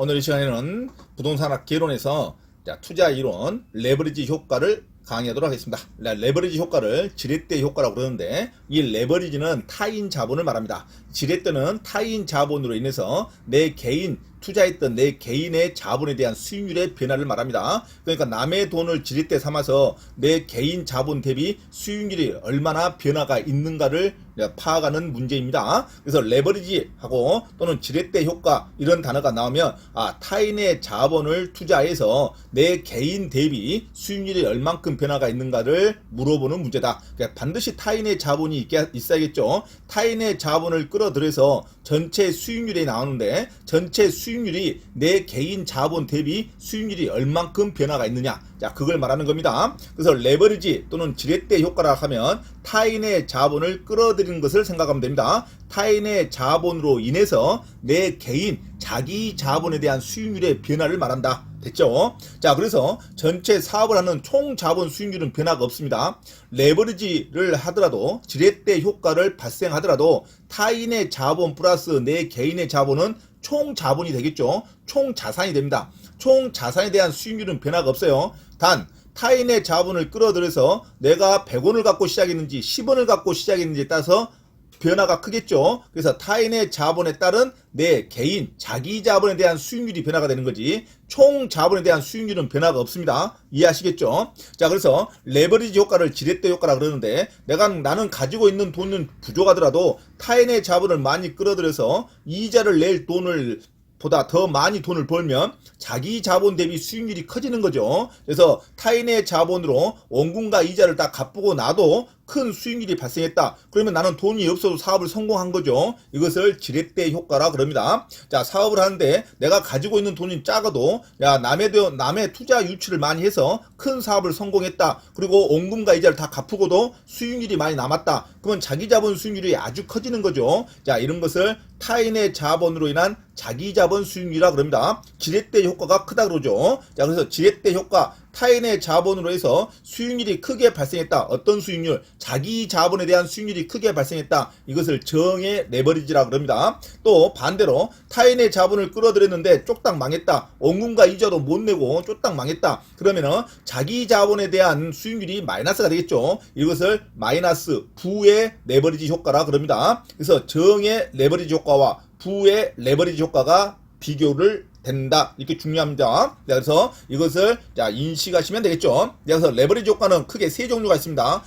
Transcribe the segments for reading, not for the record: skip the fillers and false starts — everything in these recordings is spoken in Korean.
오늘 이 시간에는 부동산학 개론에서 투자 이론, 레버리지 효과를 강의하도록 하겠습니다. 레버리지 효과를 지렛대 효과라고 그러는데, 이 레버리지는 타인 자본을 말합니다. 지렛대는 타인 자본으로 인해서 내 개인, 투자했던 내 개인의 자본에 대한 수익률의 변화를 말합니다. 그러니까 남의 돈을 지렛대 삼아서 내 개인 자본 대비 수익률이 얼마나 변화가 있는가를 파악하는 문제입니다. 그래서 레버리지하고 또는 지렛대 효과 이런 단어가 나오면 타인의 자본을 투자해서 내 개인 대비 수익률이 얼만큼 변화가 있는가를 물어보는 문제다. 그러니까 반드시 타인의 자본이 있어야겠죠. 타인의 자본을 끌어들여서 전체 수익률이 나오는데, 전체 수익률이 내 개인 자본 대비 수익률이 얼만큼 변화가 있느냐, 그걸 말하는 겁니다. 그래서 레버리지 또는 지렛대 효과라 하면 타인의 자본을 끌어들이는 것을 생각하면 됩니다. 타인의 자본으로 인해서 내 개인, 자기 자본에 대한 수익률의 변화를 말한다. 됐죠? 그래서 전체 사업을 하는 총 자본 수익률은 변화가 없습니다. 레버리지를 하더라도, 지렛대 효과를 발생하더라도 타인의 자본 플러스 내 개인의 자본은 총 자본이 되겠죠. 총 자산이 됩니다. 총 자산에 대한 수익률은 변화가 없어요. 단 타인의 자본을 끌어들여서 내가 100원을 갖고 시작했는지 10원을 갖고 시작했는지에 따라서 변화가 크겠죠. 그래서 타인의 자본에 따른 내 개인, 자기 자본에 대한 수익률이 변화가 되는 거지, 총 자본에 대한 수익률은 변화가 없습니다. 이해하시겠죠? 그래서 레버리지 효과를 지렛대 효과라 그러는데, 나는 가지고 있는 돈은 부족하더라도 타인의 자본을 많이 끌어들여서 이자를 낼 돈을 보다 더 많이 돈을 벌면 자기 자본 대비 수익률이 커지는 거죠. 그래서 타인의 자본으로 원금과 이자를 다 갚고 나도 큰 수익률이 발생했다. 그러면 나는 돈이 없어도 사업을 성공한 거죠. 이것을 지렛대 효과라 그럽니다. 사업을 하는데 내가 가지고 있는 돈이 작아도 남의 투자 유치를 많이 해서 큰 사업을 성공했다. 그리고 원금과 이자를 다 갚고도 수익률이 많이 남았다. 그러면 자기 자본 수익률이 아주 커지는 거죠. 이런 것을 타인의 자본으로 인한 자기 자본 수익률이라 그럽니다. 지렛대 효과가 크다 그러죠. 그래서 지렛대 효과, 타인의 자본으로 해서 수익률이 크게 발생했다. 어떤 수익률? 자기 자본에 대한 수익률이 크게 발생했다. 이것을 정의 레버리지라 그럽니다. 또 반대로 타인의 자본을 끌어들였는데 쫄딱 망했다. 원금과 이자도 못 내고 쫄딱 망했다. 그러면은 자기 자본에 대한 수익률이 마이너스가 되겠죠. 이것을 마이너스 부의 레버리지 효과라 그럽니다. 그래서 정의 레버리지 효과와 부의 레버리지 효과가 비교를 된다. 이렇게 중요합니다. 그래서 이것을 인식하시면 되겠죠. 그래서 레버리지 효과는 크게 세 종류가 있습니다.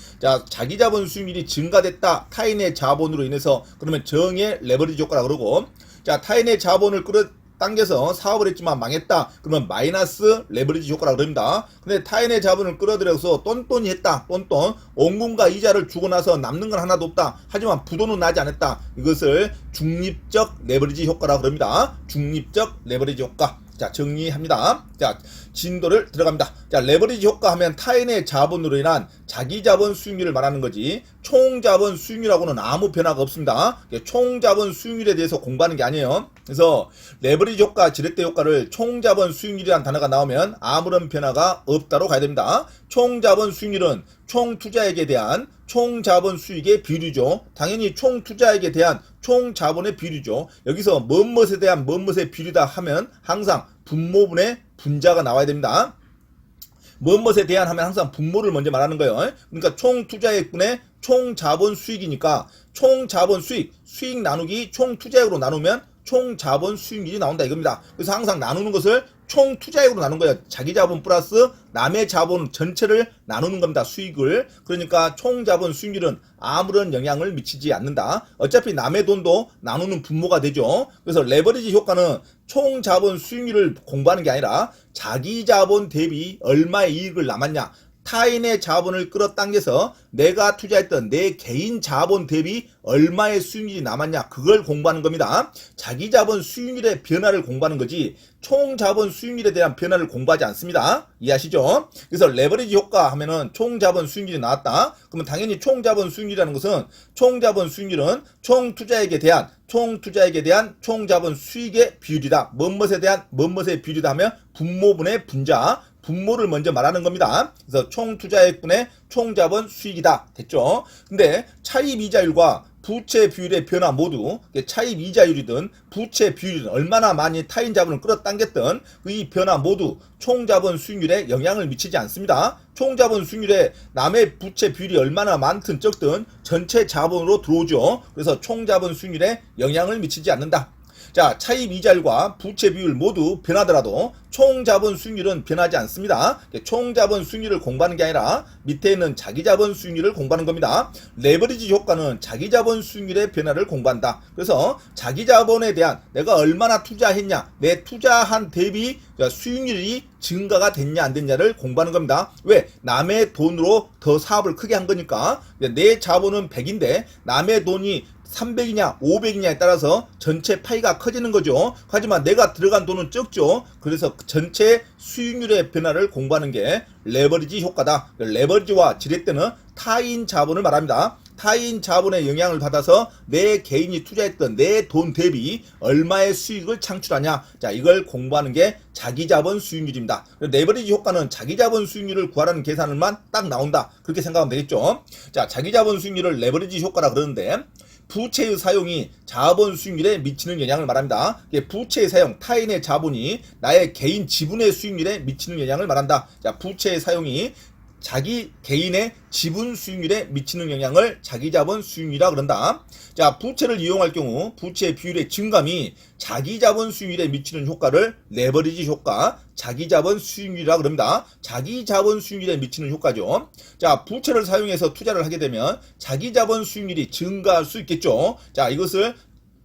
자기 자본 수익률이 증가됐다. 타인의 자본으로 인해서, 그러면 정의 레버리지 효과라 그러고, 타인의 자본을 당겨서 사업을 했지만 망했다. 그러면 마이너스 레버리지 효과라 그럽니다. 근데 타인의 자본을 끌어들여서 똔똔이 했다. 똔똔. 원금과 이자를 주고 나서 남는 건 하나도 없다. 하지만 부도는 나지 않았다. 이것을 중립적 레버리지 효과라 그럽니다. 중립적 레버리지 효과. 정리합니다. 진도를 들어갑니다. 레버리지 효과 하면 타인의 자본으로 인한 자기 자본 수익률을 말하는 거지, 총 자본 수익률하고는 아무 변화가 없습니다. 총 자본 수익률에 대해서 공부하는 게 아니에요. 그래서 레버리지 효과, 지렛대 효과를 총 자본 수익률이라는 단어가 나오면 아무런 변화가 없다로 가야 됩니다. 총 자본 수익률은 총 투자액에 대한 총 자본 수익의 비율이죠. 당연히 총 투자액에 대한 총 자본의 비율이죠. 여기서 무엇에 대한 무엇의 비율이다 하면 항상 분모분의 분자가 나와야 됩니다. 무엇에 대한 하면 항상 분모를 먼저 말하는 거예요. 그러니까 총 투자액분의 총 자본 수익이니까 총 자본 수익 나누기 총 투자액으로 나누면 총 자본 수익률이 나온다 이겁니다. 그래서 항상 나누는 것을 총 투자액으로 나눈 거예요. 자기 자본 플러스 남의 자본 전체를 나누는 겁니다. 수익을. 그러니까 총 자본 수익률은 아무런 영향을 미치지 않는다. 어차피 남의 돈도 나누는 분모가 되죠. 그래서 레버리지 효과는 총 자본 수익률을 공부하는 게 아니라 자기 자본 대비 얼마의 이익을 남았냐, 타인의 자본을 끌어당겨서 내가 투자했던 내 개인 자본 대비 얼마의 수익률이 남았냐, 그걸 공부하는 겁니다. 자기 자본 수익률의 변화를 공부하는 거지 총 자본 수익률에 대한 변화를 공부하지 않습니다. 이해하시죠? 그래서 레버리지 효과 하면은 총 자본 수익률이 나왔다. 그러면 당연히 총 자본 수익률이라는 것은, 총 자본 수익률은 총 투자액에 대한 총 자본 수익의 비율이다. 무엇에 대한 무엇의 비율이다 하면 분모분의 분자, 분모를 먼저 말하는 겁니다. 그래서 총 투자액분의 총 자본 수익이다. 됐죠? 근데 차입 이자율과 부채 비율의 변화 모두 차입 이자율이든 부채 비율이든 얼마나 많이 타인 자본을 끌어당겼든 이 변화 모두 총 자본 수익률에 영향을 미치지 않습니다. 총 자본 수익률에 남의 부채 비율이 얼마나 많든 적든 전체 자본으로 들어오죠. 그래서 총 자본 수익률에 영향을 미치지 않는다. 자, 차입 이자율과 부채 비율 모두 변하더라도 총 자본 수익률은 변하지 않습니다. 총 자본 수익률을 공부하는 게 아니라 밑에 있는 자기 자본 수익률을 공부하는 겁니다. 레버리지 효과는 자기 자본 수익률의 변화를 공부한다. 그래서 자기 자본에 대한 내가 얼마나 투자했냐, 내 투자한 대비 수익률이 증가가 됐냐 안 됐냐를 공부하는 겁니다. 왜? 남의 돈으로 더 사업을 크게 한 거니까. 내 자본은 100인데 남의 돈이 300이냐 500이냐에 따라서 전체 파이가 커지는 거죠. 하지만 내가 들어간 돈은 적죠. 그래서 전체 수익률의 변화를 공부하는 게 레버리지 효과다. 레버리지와 지렛대는 타인 자본을 말합니다. 타인 자본의 영향을 받아서 내 개인이 투자했던 내 돈 대비 얼마의 수익을 창출하냐. 자, 이걸 공부하는 게 자기 자본 수익률입니다. 레버리지 효과는 자기 자본 수익률을 구하라는 계산을만 딱 나온다. 그렇게 생각하면 되겠죠. 자, 자기 자본 수익률을 레버리지 효과라 그러는데 부채의 사용이 자본 수익률에 미치는 영향을 말합니다. 부채의 사용, 타인의 자본이 나의 개인 지분의 수익률에 미치는 영향을 말한다. 자, 부채의 사용이 자기 개인의 지분 수익률에 미치는 영향을 자기 자본 수익률이라 그런다. 자, 부채를 이용할 경우 부채 비율의 증감이 자기 자본 수익률에 미치는 효과를 레버리지 효과, 자기 자본 수익률이라 그럽니다. 자기 자본 수익률에 미치는 효과죠. 자, 부채를 사용해서 투자를 하게 되면 자기 자본 수익률이 증가할 수 있겠죠. 자, 이것을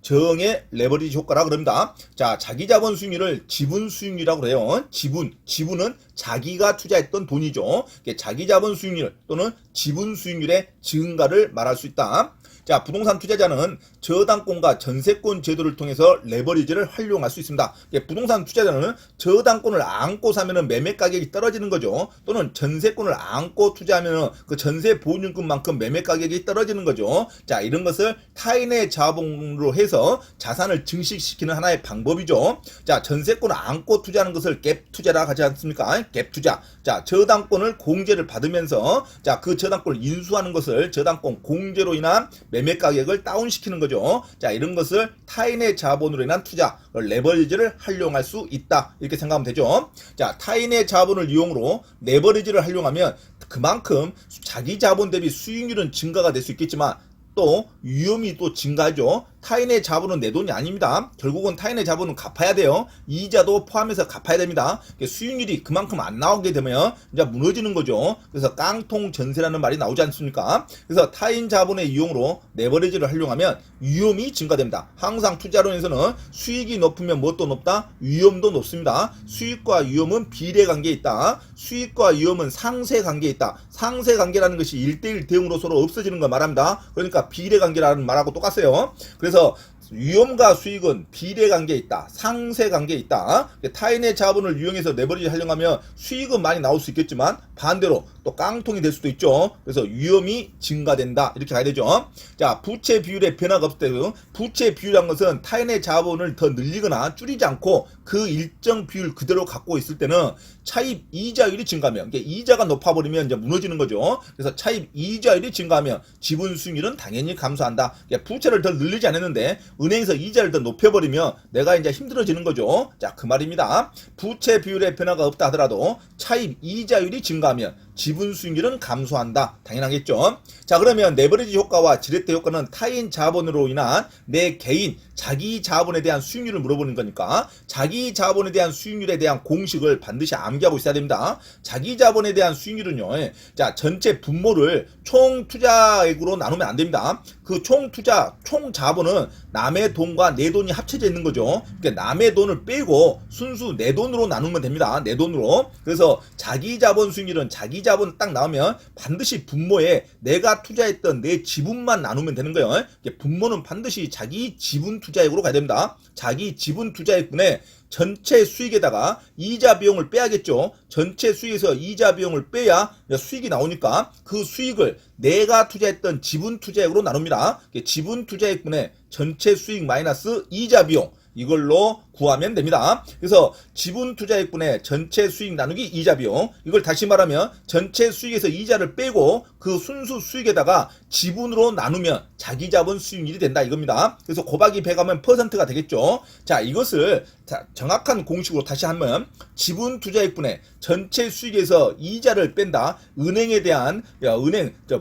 정의 레버리지 효과라 그럽니다. 자, 자기 자본 수익률을 지분 수익률이라고 그래요. 지분은 자기가 투자했던 돈이죠. 자기 자본 수익률 또는 지분 수익률의 증가를 말할 수 있다. 자, 부동산 투자자는 저당권과 전세권 제도를 통해서 레버리지를 활용할 수 있습니다. 부동산 투자자는 저당권을 안고 사면은 매매 가격이 떨어지는 거죠. 또는 전세권을 안고 투자하면은 그 전세 보증금만큼 매매 가격이 떨어지는 거죠. 자, 이런 것을 타인의 자본으로 해서 자산을 증식시키는 하나의 방법이죠. 자, 전세권을 안고 투자하는 것을 갭 투자라 하지 않습니까? 갭 투자. 자, 저당권을 공제를 받으면서 자, 그 저당권을 인수하는 것을 저당권 공제로 인한 매매 가격을 다운시키는 거죠. 자, 이런 것을 타인의 자본으로 인한 투자, 레버리지를 활용할 수 있다. 이렇게 생각하면 되죠. 자, 타인의 자본을 이용으로 레버리지를 활용하면 그만큼 자기 자본 대비 수익률은 증가가 될 수 있겠지만 또 위험이 또 증가하죠. 타인의 자본은 내 돈이 아닙니다. 결국은 타인의 자본은 갚아야 돼요. 이자도 포함해서 갚아야 됩니다. 수익률이 그만큼 안 나오게 되면 이제 무너지는 거죠. 그래서 깡통 전세라는 말이 나오지 않습니까? 그래서 타인 자본의 이용으로 레버리지를 활용하면 위험이 증가됩니다. 항상 투자론에서는 수익이 높으면 뭣도 높다? 위험도 높습니다. 수익과 위험은 비례 관계에 있다. 수익과 위험은 상세 관계에 있다. 상세 관계라는 것이 1대1 대응으로 서로 없어지는 걸 말합니다. 그러니까 비례 관계라는 말하고 똑같아요. 그래서 위험과 수익은 비례 관계에 있다. 상세 관계에 있다. 타인의 자본을 이용해서 레버리지 활용하면 수익은 많이 나올 수 있겠지만 반대로 또 깡통이 될 수도 있죠. 그래서 위험이 증가된다. 이렇게 가야 되죠. 자, 부채 비율의 변화가 없을 때도 부채 비율이란 것은 타인의 자본을 더 늘리거나 줄이지 않고 그 일정 비율 그대로 갖고 있을 때는 차입 이자율이 증가하면 이자가 높아버리면 이제 무너지는 거죠. 그래서 차입 이자율이 증가하면 지분 수익률은 당연히 감소한다. 부채를 더 늘리지 않았는데 은행에서 이자를 더 높여버리면 내가 이제 힘들어지는 거죠. 자, 그 말입니다. 부채 비율의 변화가 없다 하더라도 차입 이자율이 증가하면 지분 수익률은 감소한다. 당연하겠죠. 자, 그러면 레버리지 효과와 지렛대 효과는 타인 자본으로 인한 내 개인 자기 자본에 대한 수익률을 물어보는 거니까 자기 자본에 대한 수익률에 대한 공식을 반드시 암기하고 있어야 됩니다. 자기 자본에 대한 수익률은요. 자, 전체 분모를 총 투자액으로 나누면 안 됩니다. 그 총 투자, 총 자본은 남의 돈과 내 돈이 합쳐져 있는 거죠. 그러니까 남의 돈을 빼고 순수 내 돈으로 나누면 됩니다. 내 돈으로. 그래서 자기 자본 수익률은 자기 자본 딱 나오면 반드시 분모에 내가 투자했던 내 지분만 나누면 되는 거예요. 분모는 반드시 자기 지분 투자액으로 가야 됩니다. 자기 지분 투자액분에 전체 수익에다가 이자 비용을 빼야겠죠. 전체 수익에서 이자 비용을 빼야 수익이 나오니까 그 수익을 내가 투자했던 지분 투자액으로 나눕니다. 지분 투자액분에 전체 수익 마이너스 이자 비용 이걸로 구하면 됩니다. 그래서 지분 투자액분의 전체 수익 나누기 이자 비용, 이걸 다시 말하면 전체 수익에서 이자를 빼고 그 순수 수익에다가 지분으로 나누면 자기 자본 수익률이 된다 이겁니다. 그래서 곱하기 100하면 퍼센트가 되겠죠. 자, 이것을 정확한 공식으로 다시 하면 지분 투자액분의 전체 수익에서 이자를 뺀다. 은행에 대한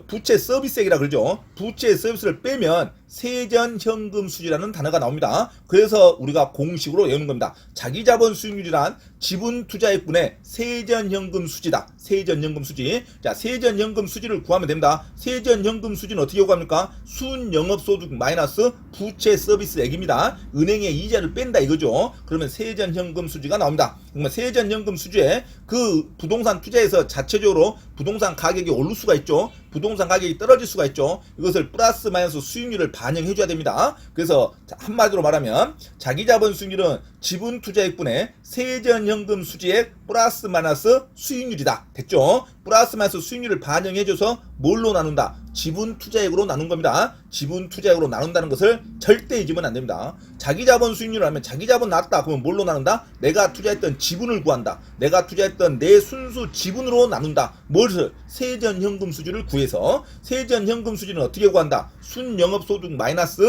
부채 서비스액이라 그러죠. 부채 서비스를 빼면 세전현금 수지라는 단어가 나옵니다. 그래서 우리가 공식으로 외우는 겁니다. 자기자본 수익률이란 지분 투자액분의 세전현금 수지다. 세전현금 수지. 자, 세전현금 수지를 구하면 됩니다. 세전현금 수지는 어떻게 구합니까? 순영업소득 마이너스 부채 서비스액입니다. 은행에 이자를 뺀다 이거죠. 그러면 세전현금 수지가 나옵니다. 그러면 세전현금 수지에 그 부동산 투자에서 자체적으로 부동산 가격이 오를 수가 있죠. 부동산 가격이 떨어질 수가 있죠. 이것을 플러스 마이너스 수익률을 반영해 줘야 됩니다. 그래서 한마디로 말하면 자기자본 수익률은 지분 투자액분의 세전현금 수지액 플러스 마이너스 수익률이다. 됐죠? 플러스 마이너스 수익률을 반영해 줘서 뭘로 나눈다? 지분 투자액으로 나눈 겁니다. 지분 투자액으로 나눈다는 것을 절대 잊으면 안 됩니다. 자기자본 수익률을 하면 자기자본 낮다. 그러면 뭘로 나눈다? 내가 투자했던 지분을 구한다. 내가 투자했던 내 순수 지분으로 나눈다. 뭘? 세전현금 수지를 구해서 세전현금 수지는 어떻게 구한다? 순영업소득 마이너스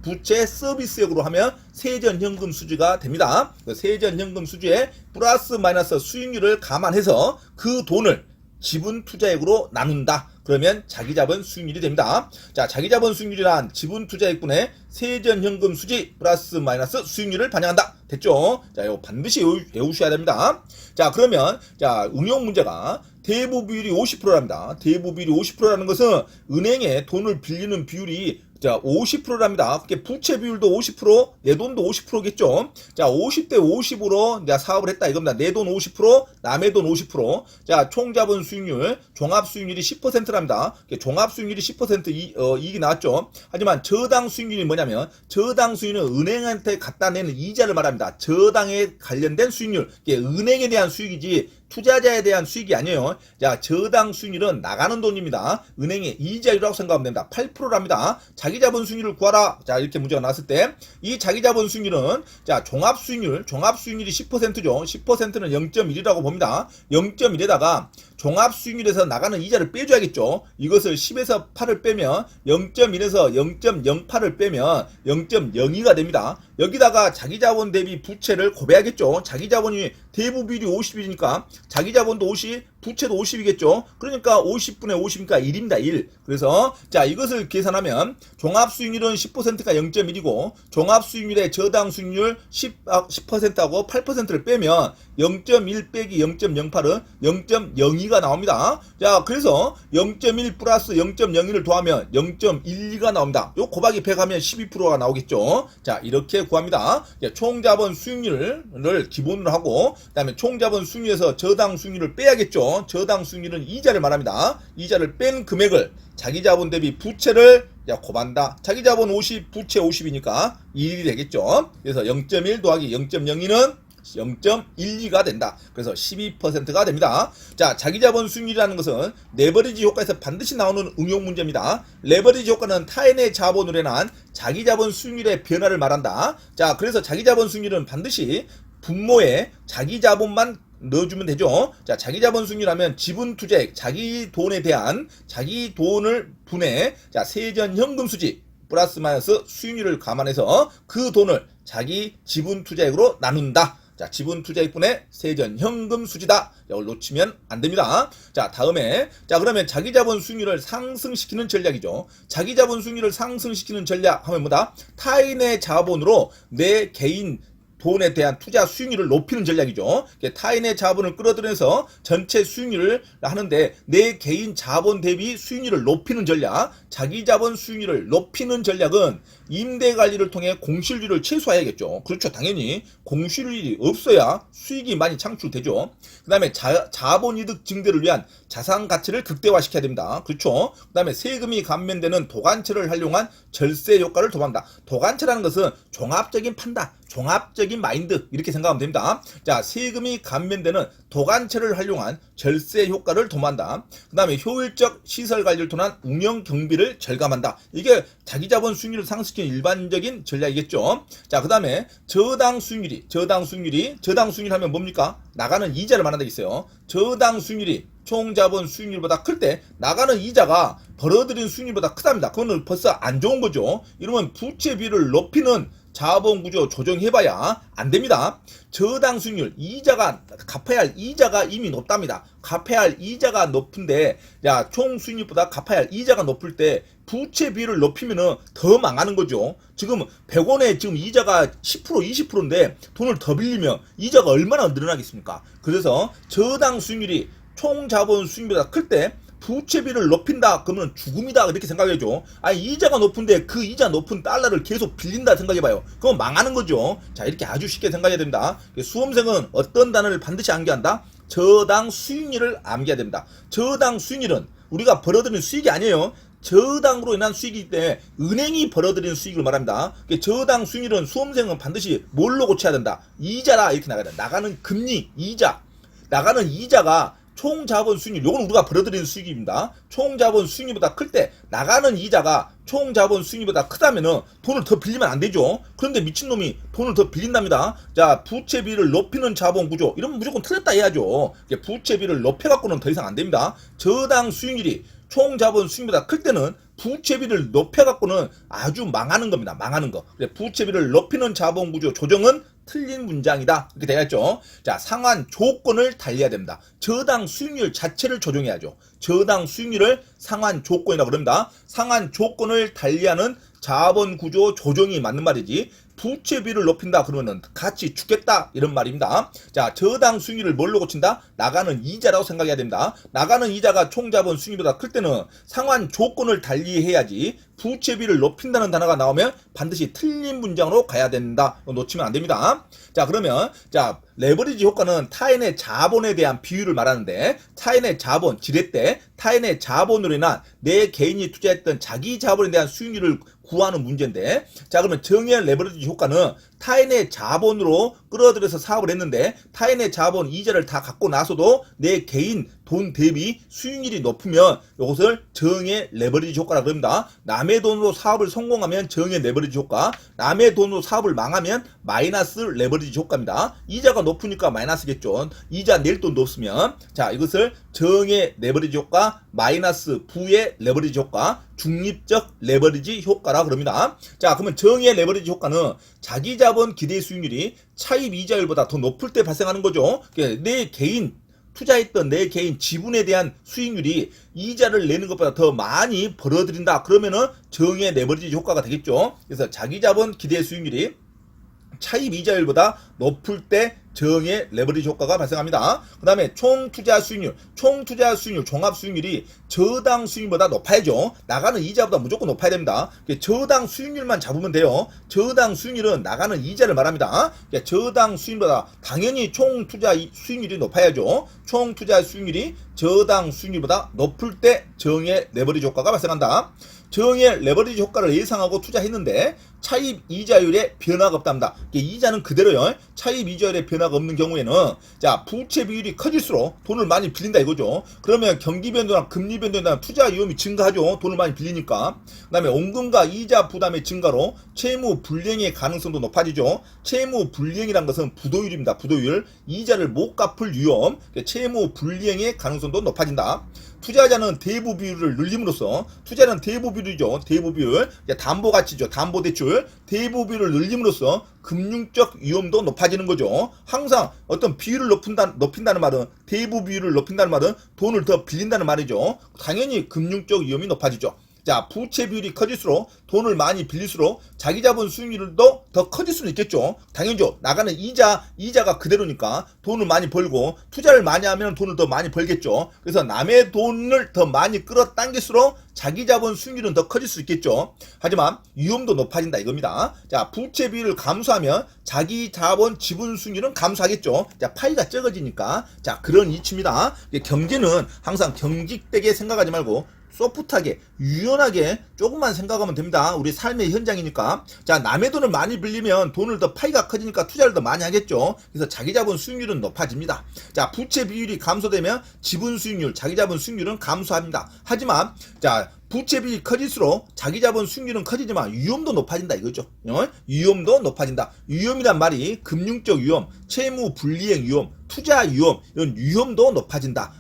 부채 서비스액으로 하면 세전현금 수지가 됩니다. 세전현금 수지에 플러스 마이너스 수익률을 감안해서 그 돈을 지분 투자액으로 나눈다. 그러면 자기자본 수익률이 됩니다. 자, 자기자본 수익률이란 지분 투자액분의 세전현금 수지 플러스 마이너스 수익률을 반영한다. 됐죠? 자, 이거 반드시 외우셔야 됩니다. 자, 그러면 응용 문제가 대부 비율이 50%랍니다. 대부 비율이 50%라는 것은 은행에 돈을 빌리는 비율이 50%랍니다. 부채 비율도 50%, 내 돈도 50%겠죠. 자, 50대 50으로 사업을 했다 이겁니다. 내 돈 50%, 남의 돈 50%. 자, 총 자본 수익률, 종합 수익률이 10%랍니다. 종합 수익률이 10% 이익이 나왔죠. 하지만 저당 수익률이 뭐냐면 저당 수익률은 은행한테 갖다 내는 이자를 말합니다. 저당에 관련된 수익률, 은행에 대한 수익이지 투자자에 대한 수익이 아니에요. 자, 저당 수익률은 나가는 돈입니다. 은행의 이자율이라고 생각하면 됩니다. 8%랍니다. 자기자본 수익률을 구하라. 자, 이렇게 문제가 나왔을 때 이 자기자본 수익률은 종합 수익률이 10%죠. 10%는 0.1이라고 봅니다. 0.1에다가 종합 수익률에서 나가는 이자를 빼줘야겠죠. 이것을 10에서 8을 빼면 0.1에서 0.08을 빼면 0.02가 됩니다. 여기다가 자기자본 대비 부채를 곱해야겠죠. 자기자본이 대부 비율이 50이니까 자기자본도 50, 부채도 50이겠죠. 그러니까 50분의 50이니까 1입니다. 1. 그래서 이것을 계산하면 종합수익률은 10%가 0.1이고 종합수익률의 저당 수익률 10%하고 8%를 빼면 0.1 빼기 0.08은 0.02가 나옵니다. 자, 그래서 0.1 플러스 0.02를 더하면 0.12가 나옵니다. 요 곱하기 100 하면 12%가 나오겠죠. 자, 이렇게 구합니다. 총자본 수익률을 기본으로 하고 그다음에 총자본 수익률에서 저당 수익률을 빼야겠죠. 저당 수익률은 이자를 말합니다. 이자를 뺀 금액을 자기자본 대비 부채를 곱한다. 자기자본 50, 부채 50이니까 1이 되겠죠. 그래서 0.1 더하기 0.02는 0.12가 된다. 그래서 12%가 됩니다. 자, 자기자본 수익률이라는 것은 레버리지 효과에서 반드시 나오는 응용 문제입니다. 레버리지 효과는 타인의 자본으로 인한 자기자본 수익률의 변화를 말한다. 자, 그래서 자기자본 수익률은 반드시 분모에 자기자본만 넣어주면 되죠. 자, 자기자본 수익률하면 지분 투자액, 자기 돈에 대한 자기 돈을 분해, 세전현금 수지 플러스 마이너스 수익률을 감안해서 그 돈을 자기 지분 투자액으로 나눈다. 자, 지분 투자액분의 세전현금 수지다. 이걸 놓치면 안 됩니다. 자, 다음에 그러면 자기자본 수익률을 상승시키는 전략이죠. 자기자본 수익률을 상승시키는 전략 하면 뭐다? 타인의 자본으로 내 개인 돈에 대한 투자 수익률을 높이는 전략이죠. 타인의 자본을 끌어들여서 전체 수익률을 하는데 내 개인 자본 대비 수익률을 높이는 전략, 자기 자본 수익률을 높이는 전략은 임대 관리를 통해 공실률을 최소화해야겠죠. 그렇죠. 당연히 공실률이 없어야 수익이 많이 창출되죠. 그 다음에 자본이득 증대를 위한 자산 가치를 극대화시켜야 됩니다. 그렇죠. 그 다음에 세금이 감면되는 도관체를 활용한 절세 효과를 도모한다. 도관체라는 것은 종합적인 판단, 종합적인 마인드 이렇게 생각하면 됩니다. 자, 세금이 감면되는 도관체를 활용한 절세 효과를 도모한다. 그 다음에 효율적 시설 관리를 통한 운영 경비를 절감한다. 이게 자기자본 수익률을 상승시키는 실현시키는 일반적인 전략이겠죠. 자, 그 다음에 저당 수익률이 하면 뭡니까? 나가는 이자를 말한다 했어요. 저당 수익률이 총 자본 수익률보다 클 때 나가는 이자가 벌어들인 수익률보다 크답니다. 그거는 벌써 안 좋은 거죠. 이러면 부채 비율을 높이는 자본 구조 조정해봐야 안 됩니다. 저당 수익률, 이자가 갚아야 할 이자가 이미 높답니다. 갚아야 할 이자가 높은데, 야, 총 수익률보다 갚아야 할 이자가 높을 때 부채 비율을 높이면은 더 망하는 거죠. 지금 100원에 지금 이자가 10% 20%인데 돈을 더 빌리면 이자가 얼마나 늘어나겠습니까? 그래서 저당 수익률이 총 자본 수익률보다 클 때 부채비를 높인다 그러면 죽음이다 이렇게 생각해줘. 아니 이자가 높은데 그 이자 높은 달러를 계속 빌린다 생각해봐요. 그건 망하는 거죠. 자, 이렇게 아주 쉽게 생각해야 됩니다. 수험생은 어떤 단어를 반드시 암기한다? 저당 수익률을 암기해야 됩니다. 저당 수익률은 우리가 벌어들이는 수익이 아니에요. 저당으로 인한 수익이기 때문에 은행이 벌어들이는 수익을 말합니다. 저당 수익률은 수험생은 반드시 뭘로 고쳐야 된다? 이자라 이렇게 나가야 된다. 나가는 금리, 이자. 나가는 이자가 총 자본 수익률, 요건 우리가 벌어들이는 수익입니다. 총 자본 수익률보다 클 때 나가는 이자가 총 자본 수익률보다 크다면은 돈을 더 빌리면 안 되죠. 그런데 미친놈이 돈을 더 빌린답니다. 자, 부채비를 높이는 자본 구조, 이러면 무조건 틀렸다 해야죠. 부채비를 높여갖고는 더 이상 안 됩니다. 저당 수익률이 총 자본 수익률보다 클 때는 부채비를 높여갖고는 아주 망하는 겁니다. 망하는 거. 부채비를 높이는 자본 구조 조정은 틀린 문장이다. 이렇게 되겠죠. 자, 상환 조건을 달리해야 됩니다. 저당 수익률 자체를 조정해야죠. 저당 수익률을 상환 조건이라고 그럽니다. 상환 조건을 달리하는 자본 구조 조정이 맞는 말이지. 부채비를 높인다 그러면은 같이 죽겠다 이런 말입니다. 자, 저당 수익률을 뭘로 고친다? 나가는 이자라고 생각해야 됩니다. 나가는 이자가 총 자본 수익률보다 클 때는 상환 조건을 달리해야지. 부채비를 높인다는 단어가 나오면 반드시 틀린 문장으로 가야 된다. 놓치면 안 됩니다. 자, 그러면 자, 레버리지 효과는 타인의 자본에 대한 비율을 말하는데, 타인의 자본, 지렛대, 타인의 자본으로 인한 내 개인이 투자했던 자기 자본에 대한 수익률을 구하는 문제인데, 자, 그러면 정의한 레버리지 효과는 타인의 자본으로 끌어들여서 사업을 했는데 타인의 자본 이자를 다 갖고 나서도 내 개인 돈 대비 수익률이 높으면 이것을 정의 레버리지 효과라고 합니다. 남의 돈으로 사업을 성공하면 정의 레버리지 효과, 남의 돈으로 사업을 망하면 마이너스 레버리지 효과입니다. 이자가 높으니까 마이너스겠죠. 이자 낼 돈도 없으면. 자, 이것을 정의 레버리지 효과, 마이너스 부의 레버리지 효과, 중립적 레버리지 효과라고 그럽니다. 자, 그러면 정의 레버리지 효과는 자기 자본 기대 수익률이 차입 이자율보다 더 높을 때 발생하는 거죠. 내 개인 투자했던 내 개인 지분에 대한 수익률이 이자를 내는 것보다 더 많이 벌어들인다. 그러면은 정의 레버리지 효과가 되겠죠. 그래서 자기 자본 기대 수익률이 차입 이자율보다 높을 때 정의 레버리지 효과가 발생합니다. 그 다음에 총 투자 수익률, 종합 수익률이 저당 수익률보다 높아야죠. 나가는 이자보다 무조건 높아야 됩니다. 저당 수익률만 잡으면 돼요. 저당 수익률은 나가는 이자를 말합니다. 저당 수익률보다 당연히 총 투자 수익률이 높아야죠. 총 투자 수익률이 저당 수익률보다 높을 때 정의 레버리지 효과가 발생한다. 정의 레버리지 효과를 예상하고 투자했는데 차입 이자율에 변화가 없답니다. 이자는 그대로요. 차입 이자율에 변화가 없는 경우에는 자, 부채 비율이 커질수록 돈을 많이 빌린다 이거죠. 그러면 경기 변동이나 금리 변동이나 투자 위험이 증가하죠. 돈을 많이 빌리니까. 그다음에 원금과 이자 부담의 증가로 채무 불이행의 가능성도 높아지죠. 채무 불이행이란 것은 부도율입니다. 부도율. 이자를 못 갚을 위험. 채무 불이행의 가능성도 높아진다. 투자자는 대부 비율을 늘림으로써, 투자는 대부 비율이죠. 대부 비율. 담보 가치죠. 담보 대출. 대부 비율을 늘림으로써 금융적 위험도 높아지는 거죠. 항상 어떤 비율을 높인다는 말은, 대부 비율을 높인다는 말은 돈을 더 빌린다는 말이죠. 당연히 금융적 위험이 높아지죠. 자, 부채 비율이 커질수록 돈을 많이 빌릴수록 자기 자본 수익률도 더 커질 수는 있겠죠. 당연히죠. 나가는 이자가 그대로니까 돈을 많이 벌고 투자를 많이 하면 돈을 더 많이 벌겠죠. 그래서 남의 돈을 더 많이 끌어당길수록 자기 자본 수익률은 더 커질 수 있겠죠. 하지만 위험도 높아진다 이겁니다. 자, 부채 비율을 감소하면 자기 자본 지분 수익률은 감소하겠죠. 자, 파이가 적어지니까. 자, 그런 이치입니다. 경제는 항상 경직되게 생각하지 말고 소프트하게, 유연하게 조금만 생각하면 됩니다. 우리 삶의 현장이니까. 자, 남의 돈을 많이 빌리면 돈을 더 파이가 커지니까 투자를 더 많이 하겠죠. 그래서 자기 자본 수익률은 높아집니다. 자, 부채 비율이 감소되면 지분 수익률, 자기 자본 수익률은 감소합니다. 하지만 자, 부채 비율이 커질수록 자기 자본 수익률은 커지지만 위험도 높아진다 이거죠. 위험도 높아진다. 위험이란 말이 금융적 위험, 채무 불이행 위험, 투자 위험, 이런 위험도 높아진다.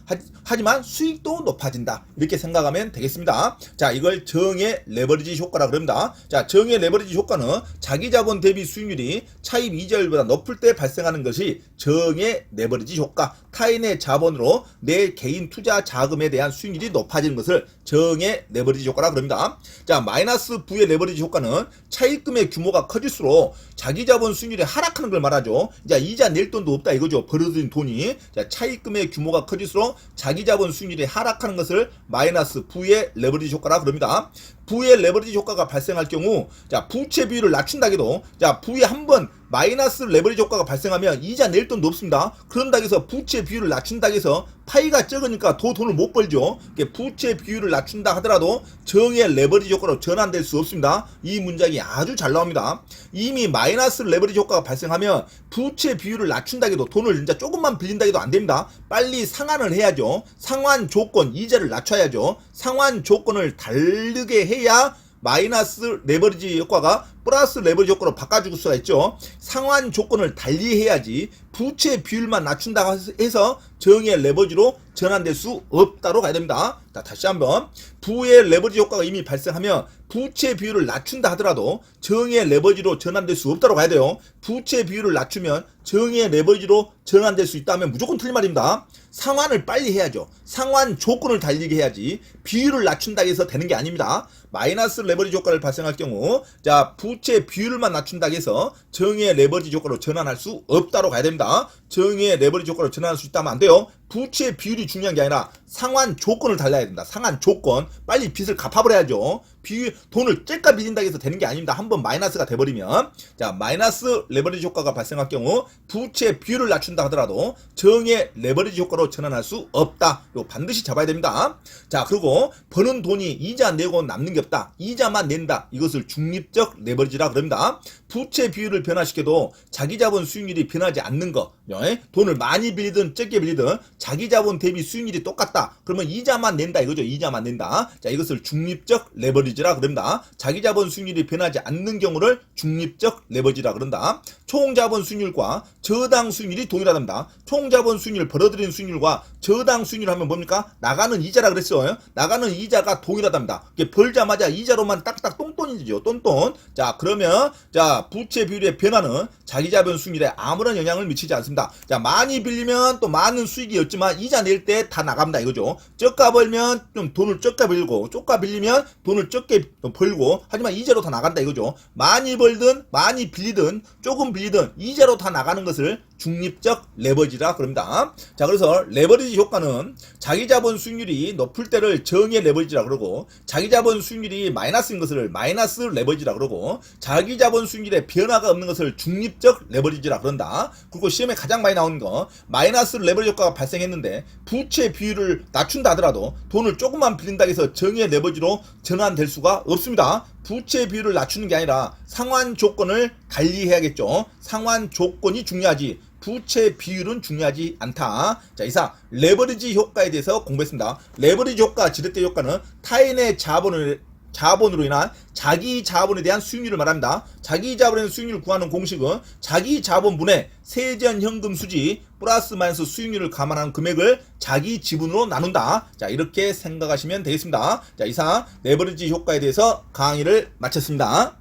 하지만 수익도 높아진다. 이렇게 생각하면 되겠습니다. 자, 이걸 정의 레버리지 효과라 그럽니다. 자, 정의 레버리지 효과는 자기 자본 대비 수익률이 차입 이자율보다 높을 때 발생하는 것이 정의 레버리지 효과. 타인의 자본으로 내 개인 투자 자금에 대한 수익률이 높아지는 것을 정의 레버리지 효과라 그럽니다. 자, 마이너스 부의 레버리지 효과는 차입금의 규모가 커질수록 자기 자본 수익률이 하락하는 걸 말하죠. 자, 이자 낼 돈도 없다 이거죠. 벌어들인 돈이. 자, 차입금의 규모가 커질수록 자기 자본 수익률이 하락하는 것을 마이너스 부의 레버리지 효과라 그럽니다. 부의 레버리지 효과가 발생할 경우, 자, 부채 비율을 낮춘다 해도, 자, 부에 한번 마이너스 레버리지 효과가 발생하면 이자 낼 돈도 없습니다. 그런다 해서 부채 비율을 낮춘다 해서 파이가 적으니까 더 돈을 못 벌죠. 부채 비율을 낮춘다 하더라도 정의 레버리지 효과로 전환될 수 없습니다. 이 문장이 아주 잘 나옵니다. 이미 마이너스 레버리지 효과가 발생하면 부채 비율을 낮춘다 해도 돈을 진짜 조금만 빌린다 해도 안 됩니다. 빨리 상환을 해야죠. 상환 조건, 이자를 낮춰야죠. 상환 조건을 다르게 해야 마이너스 레버리지 효과가 플러스 레버리지 효과로 바꿔줄 수가 있죠. 상환 조건을 달리 해야지 부채 비율만 낮춘다고 해서 정의 레버리지로 전환될 수 없다로 가야 됩니다. 자, 다시 한번 부의 레버리지 효과가 이미 발생하면 부채 비율을 낮춘다 하더라도 정의 레버리지로 전환될 수 없다로 가야 돼요. 부채 비율을 낮추면 정의 레버리지로 전환될 수 있다면 무조건 틀린 말입니다. 상환을 빨리 해야죠. 상환 조건을 달리게 해야지 비율을 낮춘다 해서 되는 게 아닙니다. 마이너스 레버리지 효과를 발생할 경우, 자, 부채 비율만 낮춘다 해서 정의 레버리지 효과로 전환할 수 없다로 가야 됩니다. 정의 레버리지 효과로 전환할 수 있다면 안 돼요. 부채 비율이 중요한 게 아니라 상환 조건을 달라야 된다. 상환 조건. 빨리 빚을 갚아버려야죠. 돈을 째까 빌린다 해서 되는 게 아닙니다. 한번 마이너스가 돼버리면. 자, 마이너스 레버리지 효과가 발생할 경우 부채 비율을 낮춘다 하더라도 정의 레버리지 효과로 전환할 수 없다. 이거 반드시 잡아야 됩니다. 자, 그리고 버는 돈이 이자 내고 남는 게 없다. 이자만 낸다. 이것을 중립적 레버리지라 그럽니다. 부채 비율을 변화시켜도 자기 자본 수익률이 변하지 않는 거. 돈을 많이 빌리든 적게 빌리든 자기 자본 대비 수익률이 똑같다. 그러면 이자만 낸다 이거죠. 이자만 낸다. 자, 이것을 중립적 레버리지라 그럽니다. 자기 자본 수익률이 변하지 않는 경우를 중립적 레버리지라 그런다. 총 자본 수익률과 저당 수익률이 동일하답니다. 총 자본 수익률, 벌어들인 수익률과 저당 수익률 하면 뭡니까? 나가는 이자라 그랬어요. 나가는 이자가 동일하답니다. 벌자마자 이자로만 딱딱 똥돈이죠. 똥돈. 자, 그러면 자, 부채 비율의 변화는 자기 자본 수익률에 아무런 영향을 미치지 않습니다. 자, 많이 빌리면 또 많은 수익이 없지만 이자 낼 때 다 나갑니다 이거죠. 적가 벌면 좀 돈을 적가 빌고, 적가 빌리면 돈을 적게 벌고, 하지만 이자로 다 나간다 이거죠. 많이 벌든 많이 빌리든 조금 빌리든 이자로 다 나가는 것을 중립적 레버리지라 그럽니다. 자, 그래서 레버리지 효과는 자기 자본 수익률이 높을 때를 정의 레버리지라 그러고, 자기 자본 수익률이 마이너스인 것을 마이너스 레버리지라 그러고, 자기 자본 수익률에 변화가 없는 것을 중립적 레버리지라 그런다. 그리고 시험에 가장 많이 나오는 거, 마이너스 레버리지 효과가 발생했는데 부채 비율을 낮춘다 하더라도 돈을 조금만 빌린다 해서 정의 레버리지로 전환될 수가 없습니다. 부채 비율을 낮추는 게 아니라 상환 조건을 달리 해야겠죠. 상환 조건이 중요하지 부채 비율은 중요하지 않다. 자, 이상 레버리지 효과에 대해서 공부했습니다. 레버리지 효과, 지렛대 효과는 타인의 자본으로 인한 자기 자본에 대한 수익률을 말합니다. 자기 자본에 대한 수익률을 구하는 공식은 자기 자본분의 세전 현금 수지 플러스 마이너스 수익률을 감안한 금액을 자기 지분으로 나눈다. 자, 이렇게 생각하시면 되겠습니다. 자, 이상 레버리지 효과에 대해서 강의를 마쳤습니다.